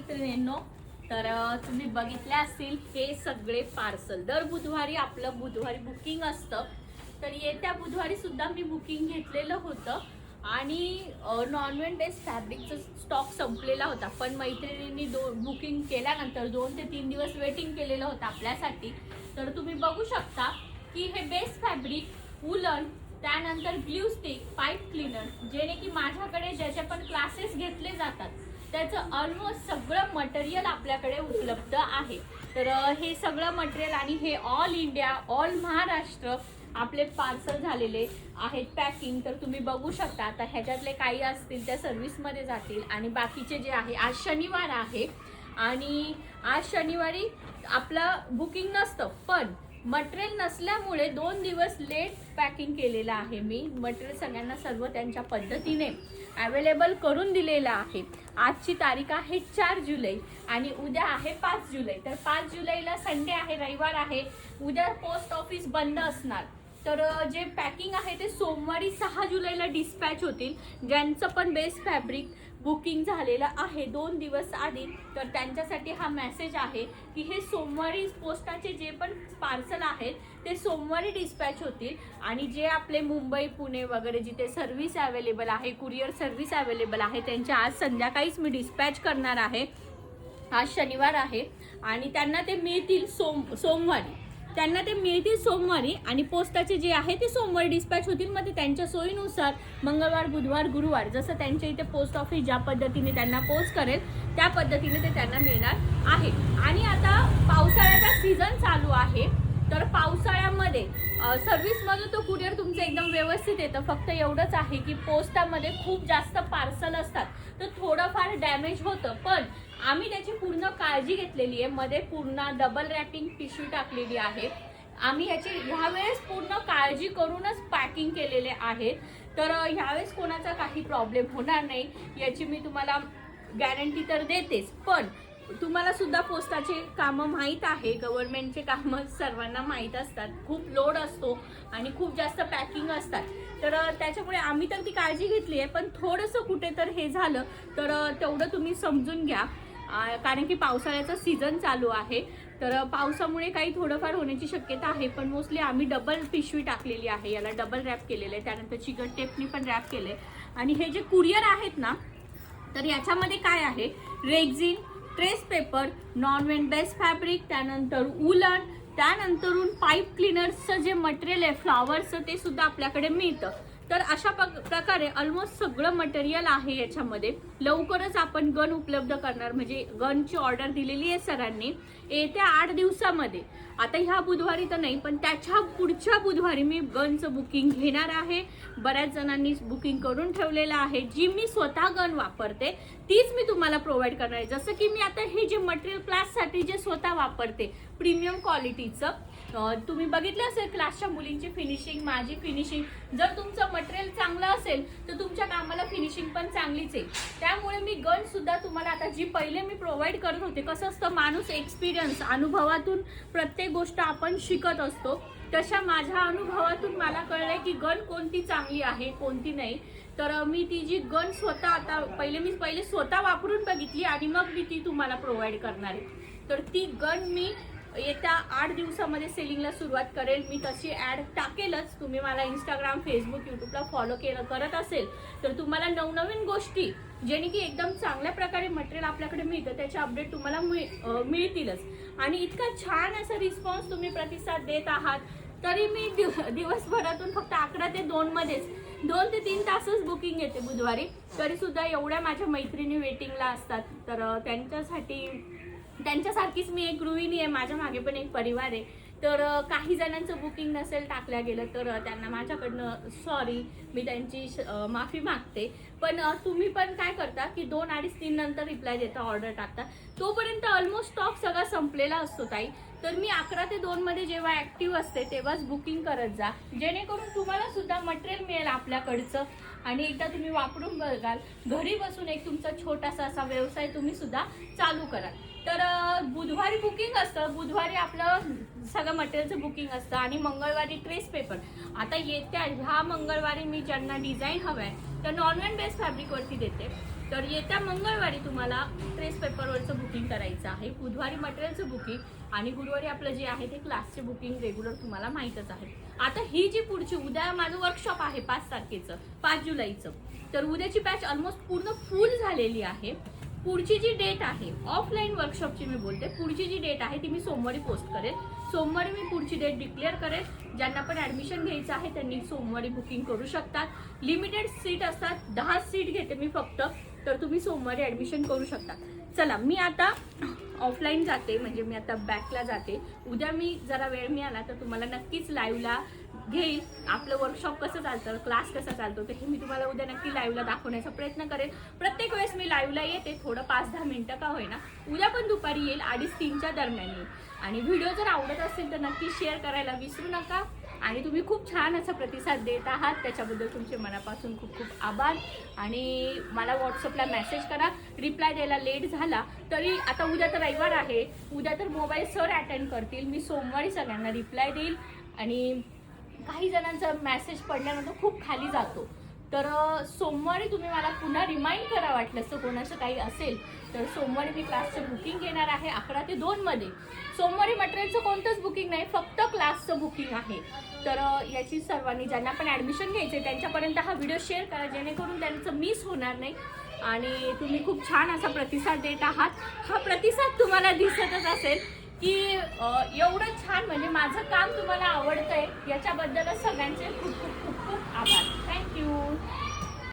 मैत्रिणींनो, तर तुम्ही बघितले असतील हे सगळे पार्सल दर बुधवारी आपलं बुधवारी बुकिंग असतं. तर येत्या बुधवारी सुद्धा मी बुकिंग घेतलेलं होतं आणि नॉनवेज बेस फॅब्रिकचा स्टॉक संपलेला होता. पण मैत्रिणींनी बुकिंग केल्यानंतर 2 ते 3 दिवस वेटिंग केलेलं होतं आपल्यासाठी. तर तुम्ही बघू शकता की हे बेस फॅब्रिक वुलन, त्यानंतर ग्लू स्टिक, पाईप क्लीनर, जेणे की माझ्याकडे ज्याचे पण क्लासेस घेतले जातात त्याचं ऑलमोस्ट सगळं मटेरियल आपल्याकडे उपलब्ध आहे. तर हे सगळं मटेरियल आणि हे ऑल इंडिया ऑल महाराष्ट्र आपले पार्सल झालेले आहेत पॅकिंग. तर तुम्ही बघू शकता आता ह्याच्यातले काही असतील त्या सर्व्हिसमध्ये जातील आणि बाकीचे जे आहे, आज शनिवार आहे आणि आज शनिवारी आपलं बुकिंग नसतं, पण मटेरियल नसल्यामुळे 2 दिवस लेट पॅकिंग केलेलं आहे. मी मटेरियल सगळ्यांना सर्व त्यांच्या पद्धतीने अवेलेबल करून दिलेलं आहे. आजची तारीख आहे 4 जुलै आणि उद्या आहे 5 जुलै. तर 5 जुलैला संडे आहे, रविवार आहे. उद्या पोस्ट ऑफिस बंद असणार. तर जे पॅकिंग आहे ते सोमवारी 6 जुलैला डिस्पॅच होतील. ज्यांचं पण बेस फॅब्रिक बुकिंग झालेलं आहे 2 दिवस आधी, तर त्यांच्यासाठी हा मेसेज आहे की हे सोमवारी पोस्टाचे जे पण पार्सल आहेत ते सोमवारी डिस्पॅच होतील. आणि जे आपले मुंबई पुणे वगैरे जिथे सर्व्हिस अवेलेबल आहे, कुरिअर सर्व्हिस अवेलेबल आहे, त्यांच्या आज संध्याकाळीच मी डिस्पॅच करणार आहे. आज शनिवार आहे आणि त्यांना ते मिळतील सोमवारी आणि पोस्टाचे जे आहे ते सोमवारी डिस्पॅच होतील. मग ते त्यांच्या सोयीनुसार मंगळवार, बुधवार, गुरुवार जसं त्यांच्या इथे पोस्ट ऑफिस ज्या पद्धतीने त्यांना पोस्ट करेल त्या पद्धतीने ते त्यांना मिळणार आहे. आणि आता पावसाळ्याचा सीझन चालू आहे, तर पावसाळ्यामध्ये सर्व्हिसमध्ये तो कुरिअर तुमचं एकदम व्यवस्थित येतं. फक्त एवढंच आहे की पोस्टामध्ये खूप जास्त पार्सल असतात तर थोडंफार डॅमेज होतं, पण आम्ही त्याची पूर्ण काळजी घेतलेली आहे. मध्ये पूर्ण डबल रॅपिंग पिशवी टाकलेली आहे. आम्ही याची ह्यावेळेस पूर्ण काळजी करूनच पॅकिंग केलेले आहेत. तर ह्यावेळेस कोणाचा काही प्रॉब्लेम होणार नाही याची मी तुम्हाला गॅरंटी तर देतेच. पण तुम्हाला सुद्धा पोस्टाचे कामं माहीत आहे, गव्हर्नमेंटचे कामं सर्वांना माहीत असतात. खूप लोड असतो आणि खूप जास्त पॅकिंग असतात. तर त्याच्यामुळे आम्ही तर ती काळजी घेतली आहे, पण थोडंसं कुठे तर हे झालं तर तेवढं तुम्ही समजून घ्या. कारण की पावसाळ्याचा सीझन चालू आहे, तर पावसामुळे काही थोडंफार होण्याची शक्यता आहे. पण मोस्टली आम्ही डबल पिशवी टाकलेली आहे, याला डबल रॅप केलेलं आहे, त्यानंतर चिकट टेपनी पण रॅप केले. आणि हे जे कुरिअर आहेत ना, तर याच्यामध्ये काय आहे, rexine, trace paper, non base fabric, त्यानंतर वुलन, त्यानंतरून पाईप क्लीनर्सचं जे मटेरियल आहे फ्लॉवरचं ते सुद्धा आपल्याकडे मिळतं. तर अशा प्रकारे ऑलमोस्ट सगळं मटेरियल आहे याच्यामध्ये. लवकरच आपण गन उपलब्ध करणार, म्हणजे गनची ऑर्डर दिलेली आहे सरांनी येत्या 8 दिवसामध्ये. आता ह्या बुधवारी तर नाही, पण त्याच्या पुढच्या बुधवारी मी गनचं बुकिंग घेणार आहे. बऱ्याच जणांनी बुकिंग करून ठेवलेलं आहे. जी मी स्वतः गन वापरते तीच मी तुम्हाला प्रोव्हाइड करणार आहे. जसं की मी आता हे जे मटेरियल क्लाससाठी जे स्वतः वापरते प्रीमियम क्वालिटीचं, तुम्ही बघितलं असेल क्लासच्या मुलींची फिनिशिंग, माझी फिनिशिंग. जर तुमचं मटेरियल चांगलं असेल तर तुमच्या कामाला फिनिशिंग पण चांगलीच आहे. त्यामुळे मी गन सुद्धा तुम्हाला आता जी पहिले मी प्रोव्हाइड करत होते, कसं असतं माणूस एक्सपिरियन्स अनुभवातून प्रत्येक गोष्ट आपण शिकत असतो, तशा माझ्या अनुभवातून मला कळलंय की गन कोणती चांगली आहे कोणती नाही. तर मी ती जी गन स्वतः आता पहिले स्वतः वापरून बघितली आणि मग मी ती तुम्हाला प्रोव्हाइड करणार आहे. तर ती गन मी येत्या 8 दिवसामध्ये सेलिंगला सुरुवात करेल. मी तशी ॲड टाकेलच. तुम्ही मला इंस्टाग्राम, फेसबुक, यूट्यूबला फॉलो करत असेल तर तुम्हाला नवनवीन गोष्टी जेणे की एकदम चांगल्या प्रकारे मटेरियल आपल्याकडे मिळतं त्याचे अपडेट तुम्हाला मिळतीलच. आणि इतका छान असा रिस्पॉन्स तुम्ही प्रतिसाद देत आहात, तरी मी दिवसभरातून फक्त 11 ते 2 मध्येच 2 ते 3 तासच बुकिंग येते बुधवारी. तरी सुद्धा एवढ्या माझ्या मैत्रिणी वेटिंगला असतात. तर त्यांच्यासारखीच मी एक गृहिणी आहे, माझ्या मागे पण एक परिवार आहे. तर काही जणांचं बुकिंग नसेल टाकल्या गेलं तर त्यांना माझ्याकडनं सॉरी, मी त्यांची माफी मागते. पण तुम्ही पण काय करता की 2, 2.5, 3 नंतर रिप्लाय देता, ऑर्डर टाकता, तोपर्यंत ऑलमोस्ट स्टॉक सगळा संपलेला असतो ताई. तर मी 11 ते 2 मध्ये जेव्हा ऍक्टिव्ह असते तेव्हाच बुकिंग करत जा, जेणेकरून तुम्हाला सुद्धा मटेरियल मिळेल आपल्याकडचं आणि एकदा तुम्ही वापरून बघाल, घरी बसून एक तुमचा छोटासा असा व्यवसाय तुम्ही सुद्धा चालू कराल. तर बुधवारी बुकिंग असतं, बुधवारी आपलं सगळं मटेरियलचं बुकिंग असतं आणि मंगळवारी ट्रेस पेपर. आता येत्या ह्या मंगळवारी मी ज्यांना डिझाईन हवं आहे तर नॉर्मल बेस फॅब्रिकवरती देते. तर येत्या मंगळवारी तुम्हाला ट्रेस पेपरवरचं बुकिंग करायचं आहे, बुधवारी मटेरियलचं बुकिंग आणि गुरुवारी आपलं जे आहे ते क्लासचे बुकिंग रेग्युलर तुम्हाला माहीतच आहे. आता ही जी पुढची उद्या माझं वर्कशॉप आहे 5 तारखेचं, 5 जुलैचं, तर उद्याची बॅच ऑलमोस्ट पूर्ण फुल झालेली आहे. पुढची जी डेट आहे ऑफलाईन वर्कशॉपची मी बोलते, पुढची जी डेट आहे ती मी सोमवारी पोस्ट करेल. सोमवारी मी पुढची डेट डिक्लेअर करेल. ज्यांना पण ऍडमिशन घ्यायचं आहे त्यांनी सोमवारी बुकिंग करू शकतात. लिमिटेड सीट असतात, 10 सीट घेते मी फक्त, तर तुम्ही सोमवारी ऍडमिशन करू शकता. चला मी आता ऑफलाईन जाते, म्हणजे मी आता बॅकला जाते. उद्या मी जरा वेळ मिळाला तर तुम्हाला नक्कीच लाईव्हला घेईल. आपलं वर्कशॉप कसं चालतं, क्लास कसा चालतो ते हे मी तुम्हाला उद्या नक्की लाईव्हला दाखवण्याचा प्रयत्न करेन. प्रत्येक वेळेस मी लाईव्हला येते, थोडं 5-10 मिनिटं का होईना. उद्या पण दुपारी येईल, 2:30-3च्या दरम्यान येईल. आणि व्हिडिओ जर आवडत असेल तर नक्की शेअर करायला विसरू नका. आणि तुम्ही खूप छान असा प्रतिसाद देत आहात, त्याच्याबद्दल तुमचे मनापासून खूप खूप आभार. आणि मला व्हॉट्सअपला मेसेज करा, रिप्लाय द्यायला लेट झाला तरी, आता उद्या तर रविवार आहे, उद्या तर मोबाईल सर अटेंड करतील, मी सोमवारी सगळ्यांना रिप्लाय देईल. आणि काही जणांचा मेसेज पडल्यानंतर खूप खाली जातो, तर सोमवारी तुम्ही मला पुन्हा रिमाइंड करा, वाटलं तर कोणाचं काही असेल तर. सोमवारी मी क्लासचं बुकिंग घेणार आहे 11 ते 2 मध्ये. सोमवारी मटेरियलचं कोणतंच बुकिंग नाही, फक्त क्लासचं बुकिंग आहे. तर याची सर्वांनी ज्यांना पण ॲडमिशन घ्यायचे त्यांच्यापर्यंत हा व्हिडिओ शेअर करा, जेणेकरून त्यांचं मिस होणार नाही. आणि तुम्ही खूप छान असा प्रतिसाद देत आहात. हा प्रतिसाद तुम्हाला दिसतच असेल की एवढं छान, म्हणजे माझं काम तुम्हाला आवडतंय, याच्याबद्दलच सगळ्यांचे खूप खूप खूप खूप आभार. थँक्यू.